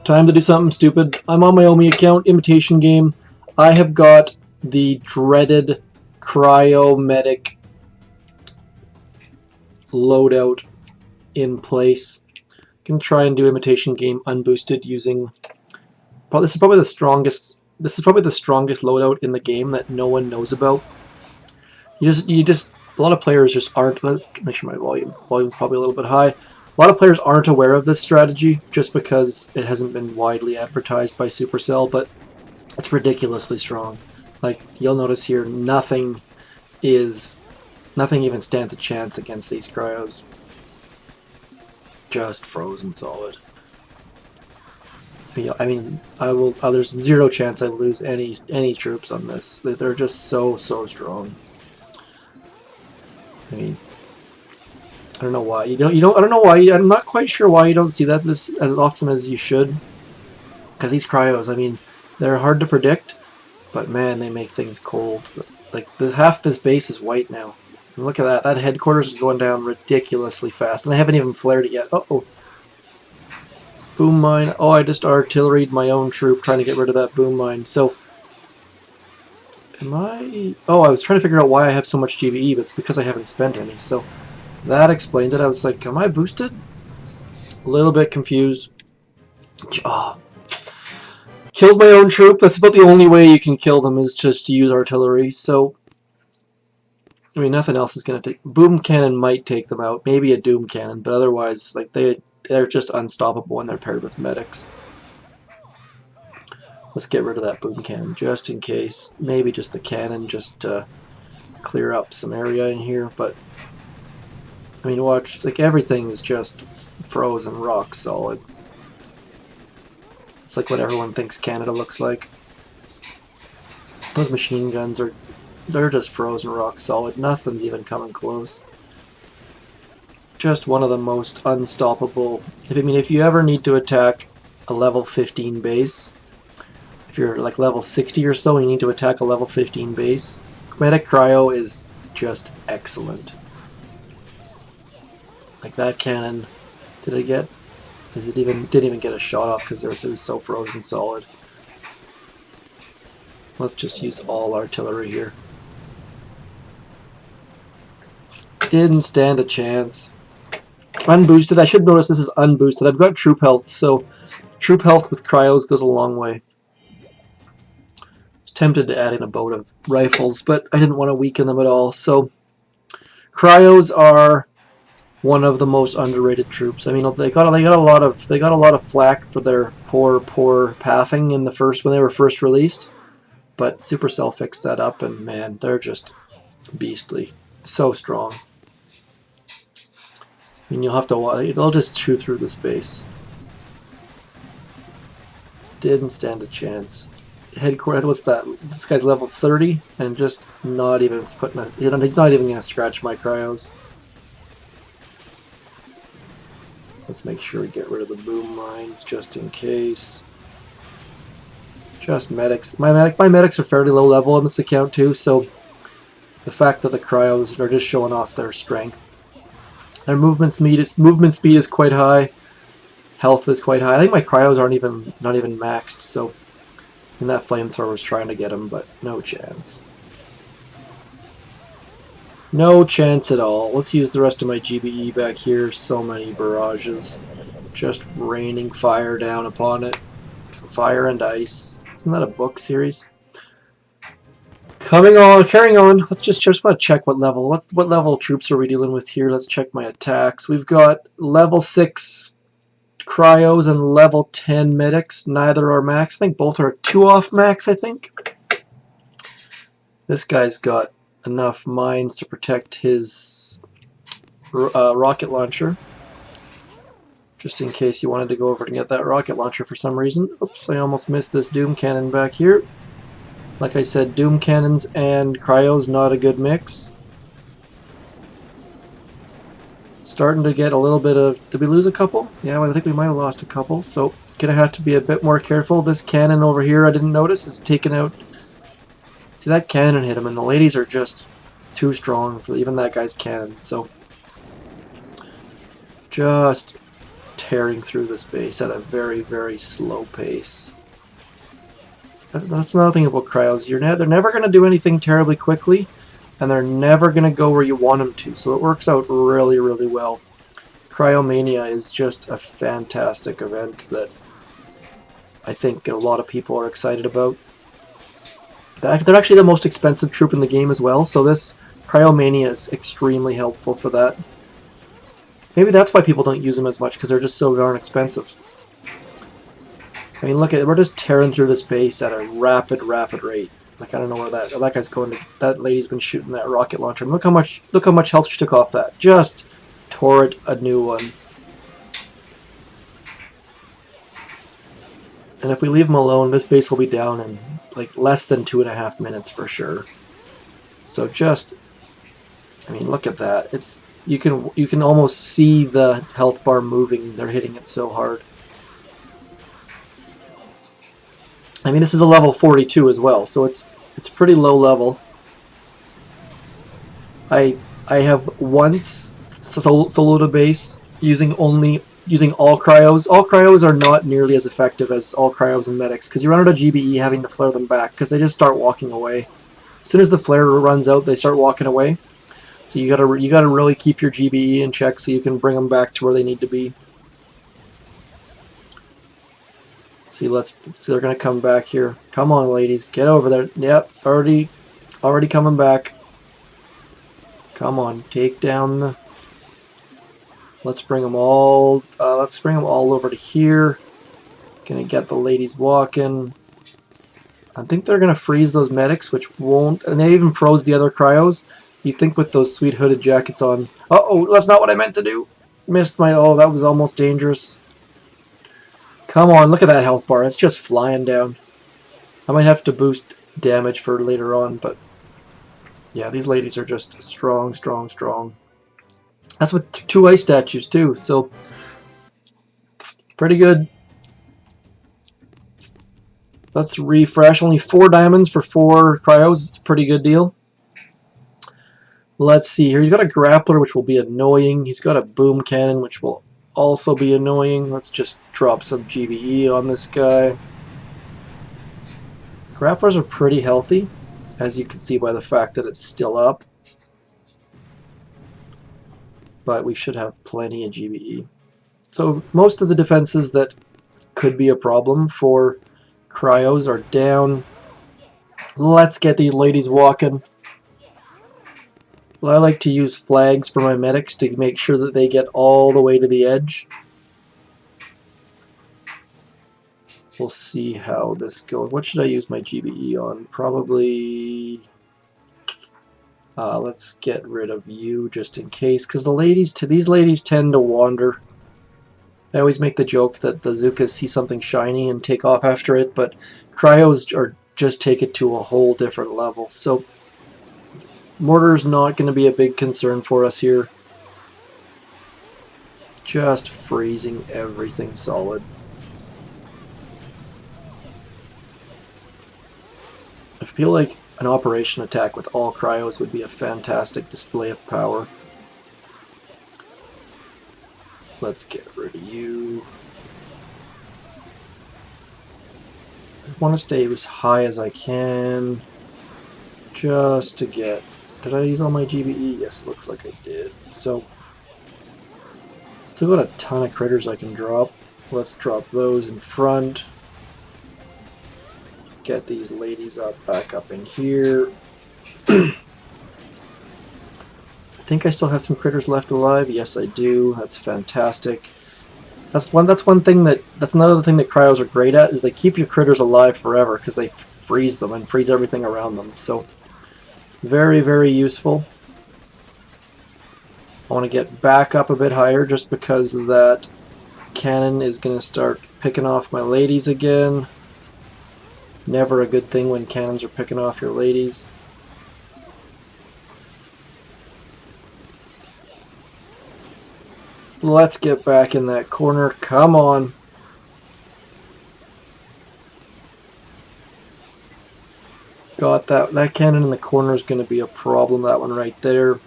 Time to do something stupid. I'm on my Omi account, Imitation game. I have got the dreaded CryoMED loadout in place. Gonna try and do Imitation game unboosted using. This is probably the strongest. This is probably the strongest loadout in the game that no one knows about. You just. A lot of players just aren't. Let's make sure my volume's probably a little bit high. A lot of players aren't aware of this strategy just because it hasn't been widely advertised by Supercell, but it's ridiculously strong. Like, you'll notice here, nothing even stands a chance against these cryos. Just frozen solid. I mean, there's zero chance I lose any troops on this. They're just so strong. I mean, I don't know why I don't know why. I'm not quite sure why you don't see that as often as you should. Because these cryos, I mean, they're hard to predict, but man, they make things cold. Like, half this base is white now. And look at that. That headquarters is going down ridiculously fast, and I haven't even flared it yet. Uh-oh. Boom mine. Oh, I just artilleried my own troop trying to get rid of that boom mine. So, am I... Oh, I was trying to figure out why I have so much GBE, but it's because I haven't spent any. So, that explains it. I was like, am I boosted? A little bit confused. Oh. Killed my own troop. That's about the only way you can kill them, is just to use artillery. So, I mean, nothing else is going to take... Boom cannon might take them out. Maybe a doom cannon, but otherwise, like, they're just unstoppable when they're paired with medics. Let's get rid of that boom cannon just in case. Maybe just the cannon just to clear up some area in here, but I mean, watch, like, everything is just frozen rock solid. It's like what everyone thinks Canada looks like. Those machine guns they're just frozen rock solid. Nothing's even coming close. Just one of the most unstoppable. If you ever need to attack a level 15 base, if you're like level 60 or so and you need to attack a level 15 base, Medic Cryo is just excellent. Like, that cannon, didn't even get a shot off because it was so frozen solid. Let's just use all artillery here. Didn't stand a chance. Unboosted. I should notice this is unboosted. I've got troop health, so troop health with cryos goes a long way. I was tempted to add in a boat of rifles, but I didn't want to weaken them at all. So cryos are one of the most underrated troops. I mean, they got a lot of flack for their poor pathing in when they were first released, but Supercell fixed that up, and man, they're just beastly, so strong. I mean, you'll have to watch. They'll just chew through this base. Didn't stand a chance. Headquarters. What's that? This guy's level 30, and just not even putting a. He's not even gonna scratch my cryos. Let's make sure we get rid of the boom mines just in case. Just medics. My medics are fairly low level on this account too, so the fact that the cryos are just showing off their strength. Their movement speed is quite high. Health is quite high. I think my cryos not even maxed, so and that flamethrower was trying to get him, but no chance. No chance at all. Let's use the rest of my GBE back here. So many barrages. Just raining fire down upon it. Fire and ice. Isn't that a book series? Carrying on. Let's just want to check what level. What level troops are we dealing with here? Let's check my attacks. We've got level 6 cryos and level 10 medics. Neither are max. I think both are 2 off max, I think. This guy's got enough mines to protect his rocket launcher. Just in case you wanted to go over and get that rocket launcher for some reason. Oops, I almost missed this doom cannon back here. Like I said, doom cannons and cryos, not a good mix. Starting to get a little bit of... Did we lose a couple? Yeah, I think we might have lost a couple, so gonna have to be a bit more careful. This cannon over here I didn't notice is taken out. See, that cannon hit him, and the ladies are just too strong for even that guy's cannon, so just tearing through this base at a very, very slow pace. That's another thing about cryos. They're never going to do anything terribly quickly, and they're never going to go where you want them to. So it works out really, really well. CryoMANIA is just a fantastic event that I think a lot of people are excited about. They're actually the most expensive troop in the game as well, so this CryoMANIA is extremely helpful for that. Maybe that's why people don't use them as much, because they're just so darn expensive. I mean, look at it, we're just tearing through this base at a rapid rate. Like, I don't know where that guy's going to. That lady's been shooting that rocket launcher. Look how much health she took off that. Just tore it a new one. And if we leave him alone, this base will be down in like less than 2.5 minutes for sure. So just, I mean, look at that. It's you can almost see the health bar moving. They're hitting it so hard. I mean, this is a level 42 as well, so it's pretty low level. I have once soloed a base using all cryos. All cryos are not nearly as effective as all cryos and medics, because you run out of GBE having to flare them back, because they just start walking away. As soon as the flare runs out, they start walking away. So you gotta really keep your GBE in check so you can bring them back to where they need to be. See, they're gonna come back here. Come on, ladies, get over there. Yep, already coming back. Come on, take down the. Let's bring them all. Let's bring them all over to here. Gonna get the ladies walking. I think they're gonna freeze those medics, which won't. And they even froze the other cryos. You think with those sweet hooded jackets on? Uh-oh, that's not what I meant to do. Missed my. Oh, that was almost dangerous. Come on, look at that health bar. It's just flying down. I might have to boost damage for later on, but yeah, these ladies are just strong. That's with 2 ice statues too, so pretty good. Let's refresh. Only 4 diamonds for 4 cryos. It's a pretty good deal. Let's see here. He's got a grappler, which will be annoying. He's got a boom cannon, which will also be annoying. Let's just drop some GBE on this guy. Grapplers are pretty healthy, as you can see by the fact that it's still up. But we should have plenty of GBE. So most of the defenses that could be a problem for cryos are down. Let's get these ladies walking. I like to use flags for my medics to make sure that they get all the way to the edge. We'll see how this goes. What should I use my GBE on? Probably... let's get rid of you just in case, because these ladies tend to wander. I always make the joke that the Zookas see something shiny and take off after it, but cryos are just take it to a whole different level. So mortar's not going to be a big concern for us here. Just freezing everything solid. I feel like an operation attack with all cryos would be a fantastic display of power. Let's get rid of you. I want to stay as high as I can, just to get... Did I use all my GBE? Yes, it looks like I did. So, still got a ton of critters I can drop. Let's drop those in front. Get these ladies back up in here. I think I still have some critters left alive. Yes, I do. That's fantastic. That's another thing that cryos are great at, is they keep your critters alive forever because they freeze them and freeze everything around them. So very, very useful. I want to get back up a bit higher just because of that cannon is going to start picking off my ladies again. Never a good thing when cannons are picking off your ladies. Let's get back in that corner. Come on. Got that. That cannon in the corner is going to be a problem. That one right there.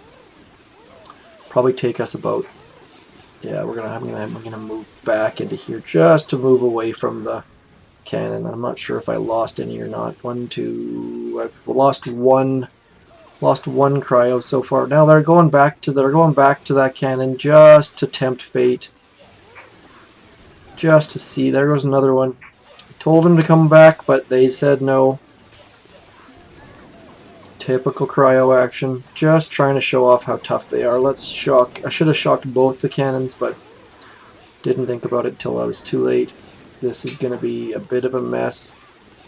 Probably take us about Yeah, I'm gonna move back into here just to move away from the cannon. I'm not sure if I lost any or not. One, two. I've lost one. Lost one cryo so far. Now they're going back to that cannon just to tempt fate. Just to see. There goes another one. Told them to come back, but they said no. Typical cryo action. Just trying to show off how tough they are. Let's shock. I should have shocked both the cannons, but didn't think about it till I was too late. This is going to be a bit of a mess.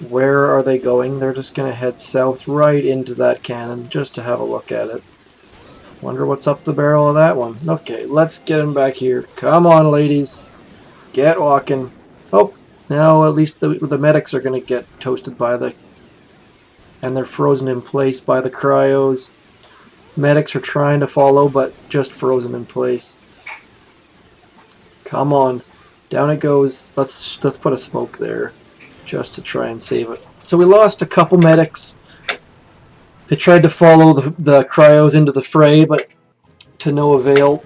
Where are they going? They're just going to head south right into that cannon just to have a look at it. Wonder what's up the barrel of that one. Okay, let's get him back here. Come on, ladies. Get walking. Oh, now at least the medics are going to get toasted by the... And they're frozen in place by the cryos. Medics are trying to follow, but just frozen in place. Come on. Down it goes. Let's put a smoke there just to try and save it. So we lost a couple medics. They tried to follow the cryos into the fray, but to no avail.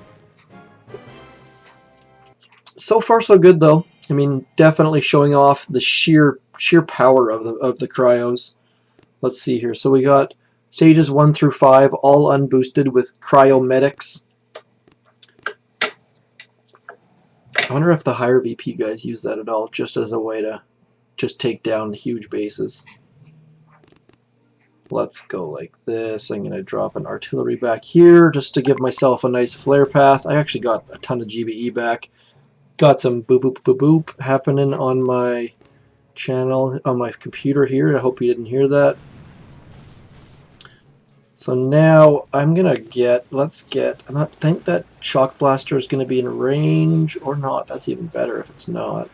So far so good though. I mean, definitely showing off the sheer power of the cryos. Let's see here. So we got stages 1 through 5 all unboosted with CryoMedics. I wonder if the higher VP guys use that at all, just as a way to just take down huge bases. Let's go like this. I'm going to drop an artillery back here just to give myself a nice flare path. I actually got a ton of GBE back. Got some boop boop boop boop happening on my channel, on my computer here. I hope you didn't hear that. So now I'm going to get, I think that shock blaster is going to be in range or not. That's even better if it's not.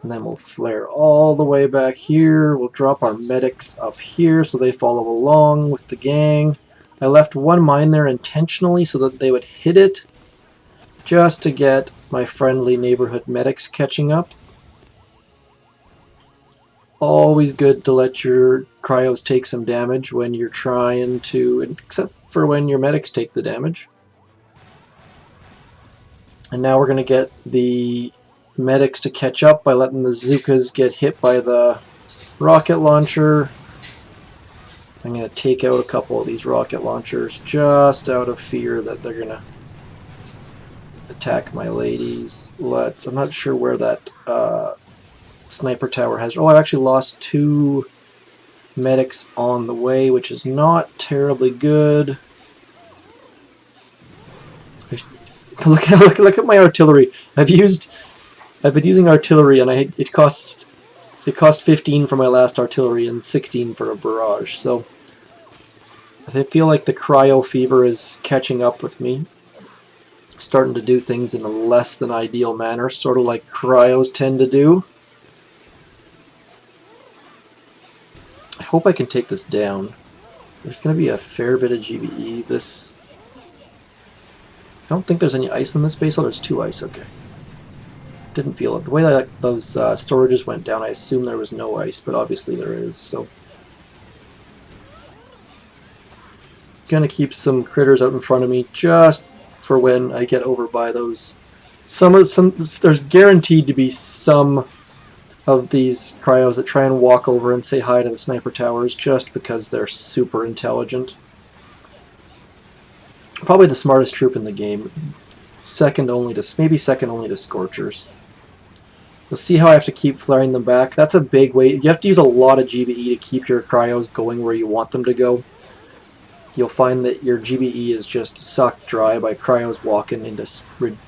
And then we'll flare all the way back here. We'll drop our medics up here so they follow along with the gang. I left one mine there intentionally so that they would hit it, just to get my friendly neighborhood medics catching up. Always good to let your cryos take some damage when you're trying to, except for when your medics take the damage. And now we're going to get the medics to catch up by letting the Zookas get hit by the rocket launcher. I'm going to take out a couple of these rocket launchers just out of fear that they're going to attack my ladies. I'm not sure where that sniper tower has... Oh, I've actually lost 2 medics on the way, which is not terribly good. Look at my artillery. I've been using artillery, and it cost 15 for my last artillery and 16 for a barrage. So I feel like the cryo fever is catching up with me. Starting to do things in a less than ideal manner, sort of like cryos tend to do. I hope I can take this down. There's going to be a fair bit of GBE. I don't think there's any ice in this base. Oh, there's 2 ice. Okay. Didn't feel it. The way that those storages went down, I assume there was no ice, but obviously there is. So, gonna keep some critters out in front of me just for when I get over by those. There's guaranteed to be some of these cryos that try and walk over and say hi to the sniper towers just because they're super intelligent. Probably the smartest troop in the game. Maybe second only to Scorchers. You'll see how I have to keep flaring them back. That's a big way. You have to use a lot of GBE to keep your cryos going where you want them to go. You'll find that your GBE is just sucked dry by cryos walking into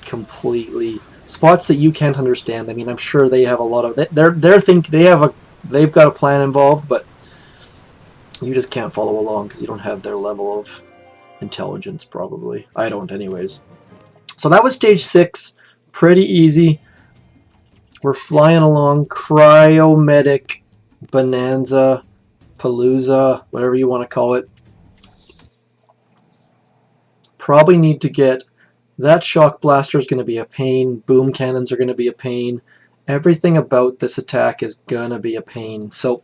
completely spots that you can't understand. I mean, I'm sure they have a lot of they've got a plan involved, but you just can't follow along because you don't have their level of intelligence. Probably I don't, anyways. So that was stage 6. Pretty easy. We're flying along. CryoMedic Bonanza Palooza, whatever you want to call it. Probably need to get that shock blaster is going to be a pain. Boom cannons are going to be a pain. Everything about this attack is going to be a pain. So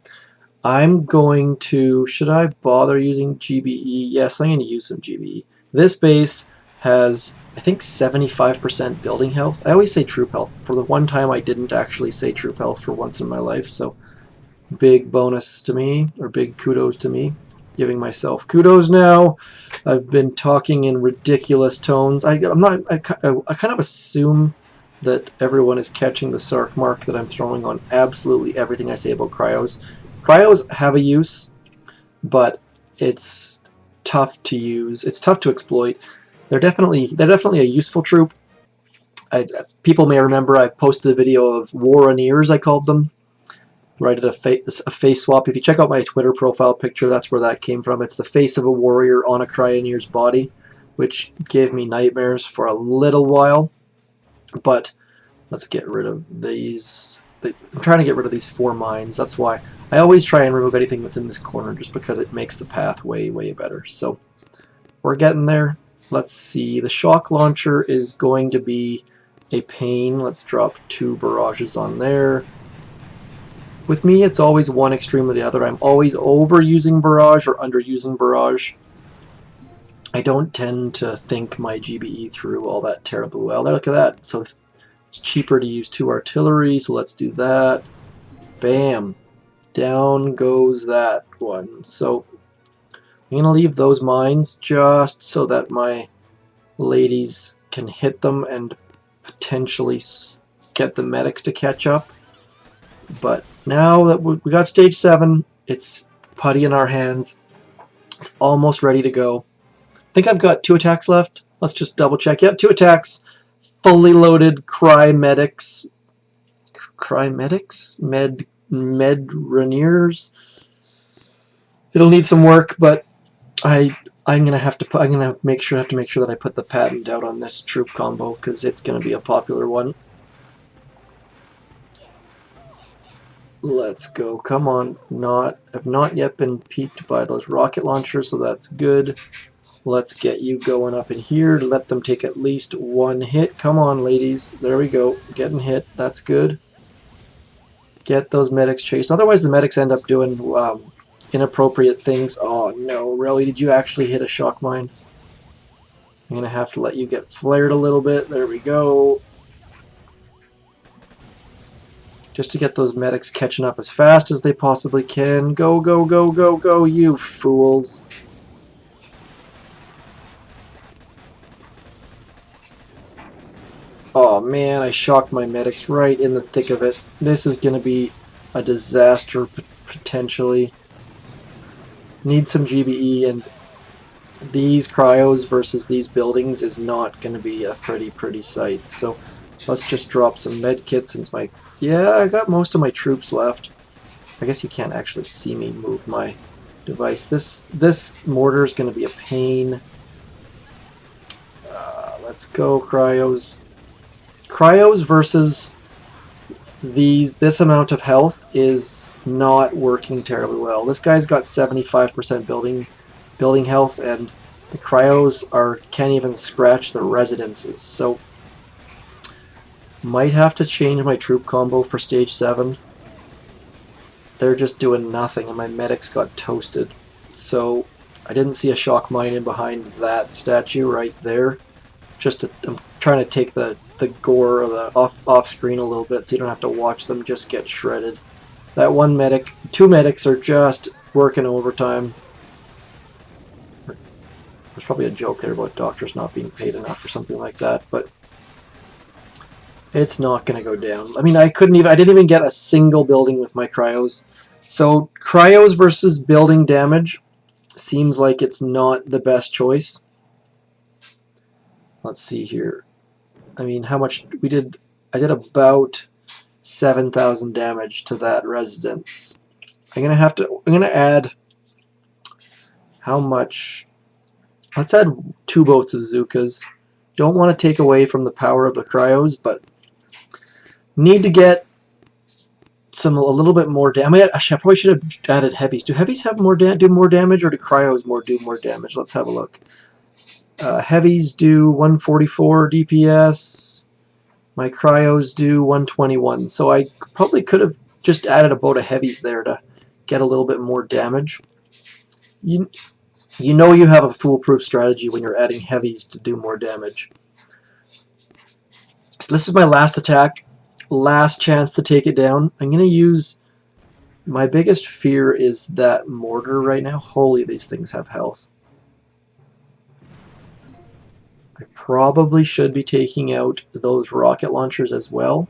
I'm going to... Should I bother using GBE? Yes, I'm going to use some GBE. This base has I think 75% building health. I always say troop health. For the one time I didn't actually say troop health for once in my life, so big bonus to me, or big kudos to me. Giving myself kudos now. I've been talking in ridiculous tones. I kind of assume that everyone is catching the sark mark that I'm throwing on absolutely everything I say about cryos. Cryos have a use, but it's tough to use. It's tough to exploit. They're definitely a useful troop. People may remember I posted a video of Cryoneers, I called them. Where I did a face swap. If you check out my Twitter profile picture, that's where that came from. It's the face of a warrior on a Cryoneer's body, which gave me nightmares for a little while. But let's get rid of these. I'm trying to get rid of these 4 mines. That's why I always try and remove anything that's in this corner, just because it makes the path way, way better. So we're getting there. Let's see. The shock launcher is going to be a pain. Let's drop 2 barrages on there. With me, it's always one extreme or the other. I'm always overusing barrage or underusing barrage. I don't tend to think my GBE through all that terribly well. Look at that. So it's cheaper to use 2 artillery, so let's do that. Bam. Down goes that one. So I'm going to leave those mines just so that my ladies can hit them and potentially get the medics to catch up. But now that we got stage 7, it's putty in our hands. It's almost ready to go. I think I've got 2 attacks left. Let's just double check. Yep, 2 attacks. Fully loaded CryoMedics. Medroneers. It'll need some work, but I'm gonna have to make sure that I put the patent out on this troop combo, because it's gonna be a popular one. Let's go. Come on. Have not yet been peaked by those rocket launchers, so that's good. Let's get you going up in here to let them take at least 1 hit. Come on, ladies. There we go. Getting hit. That's good. Get those medics chased. Otherwise, the medics end up doing inappropriate things. Oh, no. Really? Did you actually hit a shock mine? I'm going to have to let you get flared a little bit. There we go. Just to get those medics catching up as fast as they possibly can. Go, go, go, go, go, you fools. Oh man, I shocked my medics right in the thick of it. This is going to be a disaster, potentially. Need some GBE, and these cryos versus these buildings is not going to be a pretty sight. So let's just drop some med kits since my... Yeah, I got most of my troops left. I guess you can't actually see me move my device. This mortar is going to be a pain. Let's go, cryos. Cryos versus this amount of health is not working terribly well. This guy's got 75% building health, and the cryos can't even scratch the residences. So might have to change my troop combo for stage 7. They're just doing nothing, and my medics got toasted. So I didn't see a shock mine in behind that statue right there. I'm trying to take the gore or the off screen a little bit so you don't have to watch them just get shredded. That one medic, 2 medics are just working overtime. There's probably a joke there about doctors not being paid enough or something like that, but it's not going to go down. I mean, I didn't even get a single building with my cryos. So cryos versus building damage seems like it's not the best choice. Let's see here. I mean, how much we did? I did about 7,000 damage to that residence. I'm gonna add how much? Let's add 2 boats of Zukas. Don't want to take away from the power of the cryos, but need to get a little bit more damage. Actually, I probably should have added heavies. Do heavies have do more damage, or do cryos do more damage? Let's have a look. Heavies do 144 DPS. My cryos do 121. So I probably could have just added a boat of heavies there to get a little bit more damage. You know you have a foolproof strategy when you're adding heavies to do more damage. So this is my last attack. Last chance to take it down. I'm going to use... My biggest fear is that mortar right now. Holy, these things have health. I probably should be taking out those rocket launchers as well.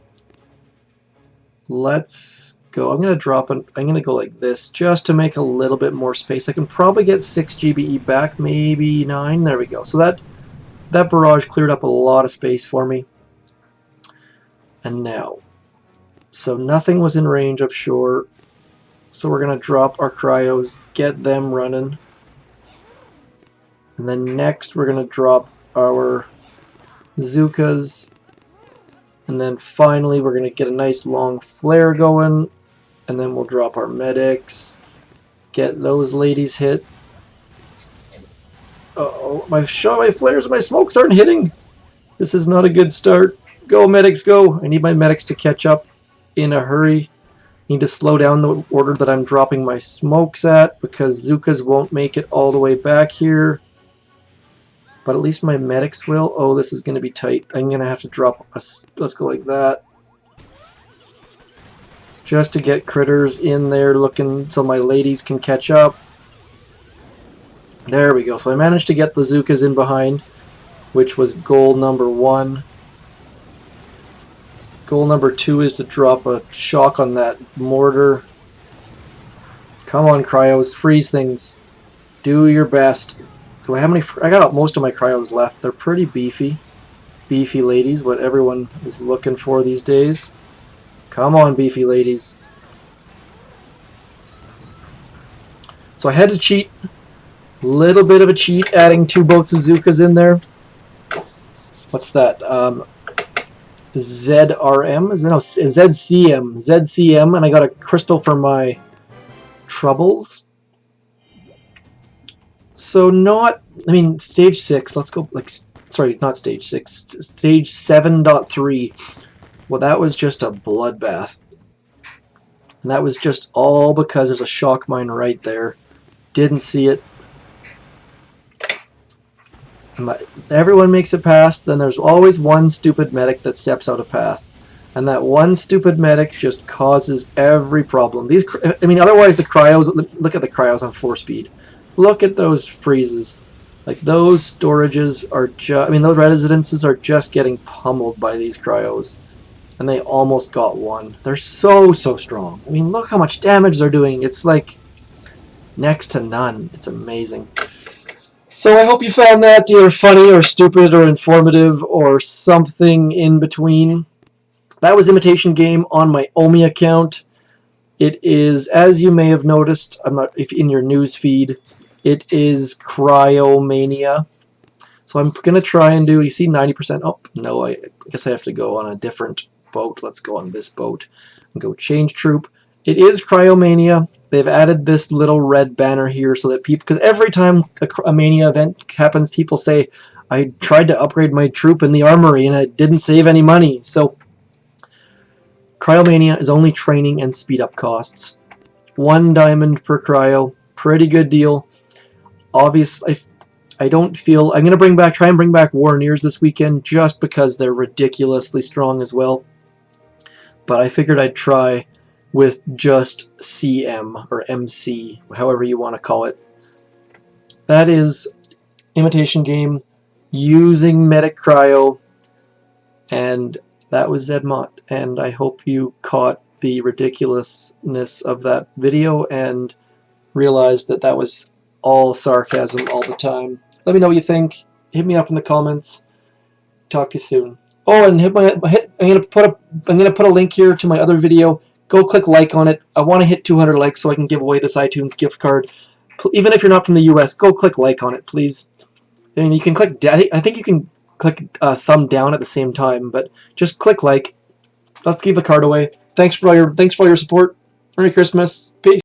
Let's go. I'm going to drop I'm going to go like this just to make a little bit more space. I can probably get 6 GBE back, maybe 9. There we go. So that barrage cleared up a lot of space for me. And now, so nothing was in range of shore. So we're going to drop our cryos, get them running. And then next we're going to drop our Zookas. And then finally we're going to get a nice long flare going. And then we'll drop our medics. Get those ladies hit. Uh-oh, my flares and my smokes aren't hitting. This is not a good start. Go medics, go. I need my medics to catch up in a hurry. Need to slow down the order that I'm dropping my smokes at because Zookas won't make it all the way back here. But at least my medics will. Oh, this is going to be tight. I'm going to have to drop a... Let's go like that. Just to get critters in there looking so my ladies can catch up. There we go. So I managed to get the Zookas in behind, which was goal number 1. Goal number 2 is to drop a shock on that mortar. Come on, cryos, freeze things. Do your best. Do I have any? I got most of my cryos left. They're pretty beefy. Beefy ladies, what everyone is looking for these days. Come on, beefy ladies. So I had to cheat. Little bit of a cheat, adding 2 boats of Zookas in there. What's that? ZRM? No, ZCM. ZCM, and I got a crystal for my troubles. So not, I mean, stage 6, let's go, like, sorry, not stage 6, stage 7.3. Well, that was just a bloodbath. And that was just all because there's a shock mine right there. Didn't see it. Everyone makes it past, then there's always one stupid medic that steps out of path. And that one stupid medic just causes every problem. These, I mean, otherwise the cryos, look at the cryos on 4 speed. Look at those freezes. Like, those storages are just, I mean, those residences are just getting pummeled by these cryos. And they almost got one. They're so strong. I mean, look how much damage they're doing. It's like next to none. It's amazing. So I hope you found that either funny or stupid or informative or something in between. That was Imitation Game on my Omi account. It is, as you may have noticed, I'm not if in your news feed, it is CryoMANIA. So I'm going to try and do, you see 90%, oh no, I guess I have to go on a different boat. Let's go on this boat and go change troop. It is CryoMANIA. They've added this little red banner here so that people, because every time a Mania event happens, people say, I tried to upgrade my troop in the armory and it didn't save any money. So CryoMANIA is only training and speed up costs. 1 diamond per cryo. Pretty good deal. Obviously, I don't feel, I'm going to try and bring back Cryoneers this weekend just because they're ridiculously strong as well. But I figured I'd try with just CM or MC, however you want to call it. That is Imitation Game using Medic Cryo, and that was Zedmont, and I hope you caught the ridiculousness of that video and realized that that was all sarcasm all the time. Let me know what you think. Hit me up in the comments. Talk to you soon. Oh, and I'm gonna put a link here to my other video. Go click like on it. I want to hit 200 likes so I can give away this iTunes gift card. Even if you're not from the US, go click like on it, please. I mean, you can click. I think you can click thumb down at the same time, but just click like. Let's give the card away. Thanks for all your support. Merry Christmas. Peace.